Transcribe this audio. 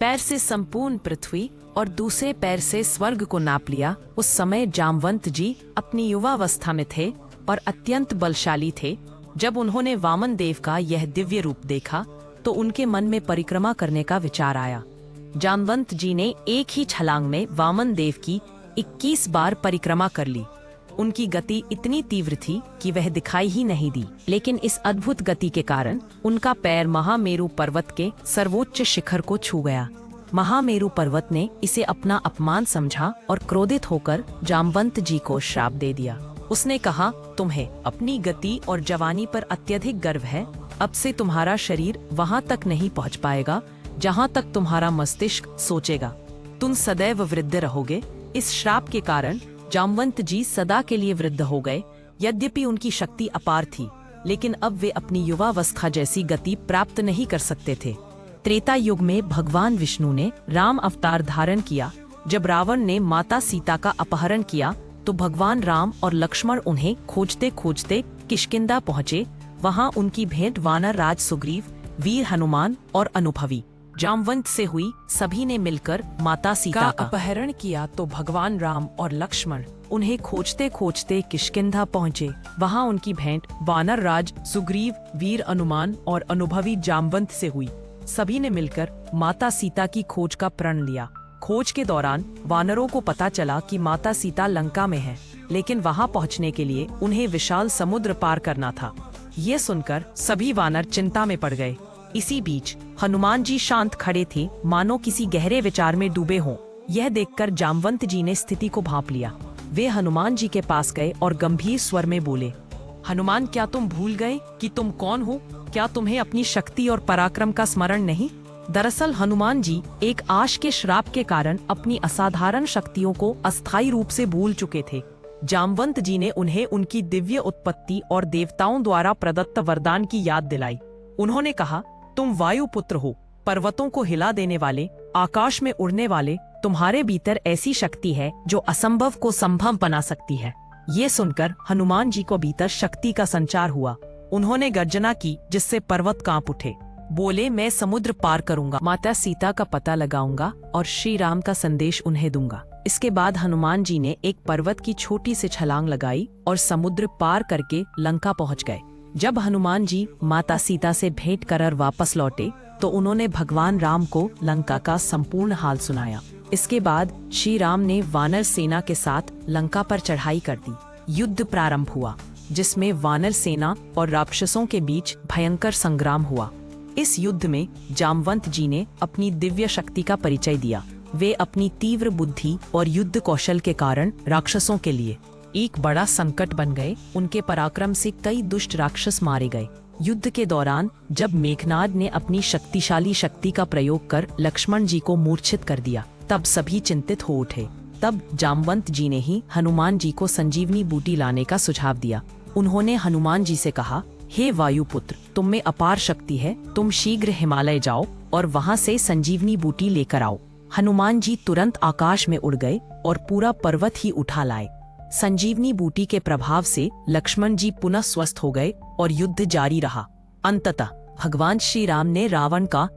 पैर से संपूर्ण पृथ्वी और दूसरे पैर से स्वर्ग को नाप लिया। उस समय जामवंत जी अपनी युवावस्था में थे और अत्यंत बलशाली थे। जब उन्होंने वामन देव का यह दिव्य रूप देखा तो उनके मन में परिक्रमा करने का विचार आया। जामवंत जी ने एक ही छलांग में वामन देव की 21 बार परिक्रमा कर ली। उनकी गति इतनी तीव्र थी कि वह दिखाई ही नहीं दी, लेकिन इस अद्भुत गति के कारण उनका पैर महामेरु पर्वत के सर्वोच्च शिखर को छू गया। महामेरु पर्वत ने इसे अपना अपमान समझा और क्रोधित होकर जामवंत जी को श्राप दे दिया। उसने कहा, तुम्हें अपनी गति और जवानी पर अत्यधिक गर्व है। अब से तुम्हारा शरीर वहां तक नहीं पहुंच पाएगा जहां तक तुम्हारा मस्तिष्क सोचेगा। तुम सदैव वृद्ध रहोगे। इस श्राप के कारण जामवंत जी सदा के लिए वृद्ध हो गए। यद्यपि उनकी शक्ति अपार थी, लेकिन अब वे अपनी युवावस्था जैसी गति प्राप्त नहीं कर सकते थे। त्रेता युग में भगवान विष्णु ने राम अवतार धारण किया। जब रावण ने माता सीता का अपहरण किया तो भगवान राम और लक्ष्मण उन्हें खोजते खोजते किष्किंधा पहुँचे। वहाँ उनकी भेंट वानर राज सुग्रीव, वीर हनुमान और अनुभवी जामवंत से हुई। सभी ने मिलकर माता सीता का अपहरण किया तो भगवान राम और लक्ष्मण उन्हें खोजते खोजते किष्किंधा पहुँचे। वहाँ उनकी भेंट वानर राज सुग्रीव, वीर हनुमान और अनुभवी जामवंत से हुई। सभी ने मिलकर माता सीता की खोज का प्रण लिया। खोज के दौरान वानरों को पता चला कि माता सीता लंका में है, लेकिन वहाँ पहुँचने के लिए उन्हें विशाल समुद्र पार करना था। ये सुनकर सभी वानर चिंता में पड़ गए। इसी बीच हनुमान जी शांत खड़े थे, मानो किसी गहरे विचार में डूबे हों। यह देखकर जामवंत जी ने स्थिति को भांप लिया। वे हनुमान जी के पास गए और गंभीर स्वर में बोले, हनुमान, क्या तुम भूल गए कि तुम कौन हो? क्या तुम्हें अपनी शक्ति और पराक्रम का स्मरण नहीं? दरअसल हनुमान जी एक आश के श्राप के कारण अपनी असाधारण शक्तियों को अस्थायी रूप से भूल चुके थे। जामवंत जी ने उन्हें उनकी दिव्य उत्पत्ति और देवताओं द्वारा प्रदत्त वरदान की याद दिलाई। उन्होंने कहा, तुम वायु पुत्र हो, पर्वतों को हिला देने वाले, आकाश में उड़ने वाले। तुम्हारे भीतर ऐसी शक्ति है जो असंभव को संभव बना सकती है। ये सुनकर हनुमान जी को भीतर शक्ति का संचार हुआ। उन्होंने गर्जना की जिससे पर्वत कांप उठे। बोले, मैं समुद्र पार करूंगा, माता सीता का पता लगाऊंगा और श्री राम का संदेश उन्हें दूंगा। इसके बाद हनुमान जी ने एक पर्वत की छोटी सी छलांग लगाई और समुद्र पार करके लंका पहुंच गए। जब हनुमान जी माता सीता से भेंट कर वापस लौटे तो उन्होंने भगवान राम को लंका का संपूर्ण हाल सुनाया। इसके बाद श्री राम ने वानर सेना के साथ लंका पर चढ़ाई कर दी। युद्ध प्रारंभ हुआ, जिसमें वानर सेना और राक्षसों के बीच भयंकर संग्राम हुआ। इस युद्ध में जामवंत जी ने अपनी दिव्य शक्ति का परिचय दिया। वे अपनी तीव्र बुद्धि और युद्ध कौशल के कारण राक्षसों के लिए एक बड़ा संकट बन गए। उनके पराक्रम से कई दुष्ट राक्षस मारे गए। युद्ध के दौरान जब मेघनाद ने अपनी शक्तिशाली शक्ति का प्रयोग कर लक्ष्मण जी को मूर्छित कर दिया, तब सभी चिंतित हो उठे। तब जामवंत जी ने ही हनुमान जी को संजीवनी बूटी लाने का सुझाव दिया। उन्होंने हनुमान जी से कहा, हे वायुपुत्र, तुम में अपार शक्ति है। तुम शीघ्र हिमालय जाओ और वहाँ से संजीवनी बूटी लेकर आओ। हनुमान जी तुरंत आकाश में उड़ गए और पूरा पर्वत ही उठा लाए। संजीवनी बूटी के प्रभाव से लक्ष्मण जी पुनः स्वस्थ हो गए और युद्ध जारी रहा। अंततः भगवान श्री राम ने रावण का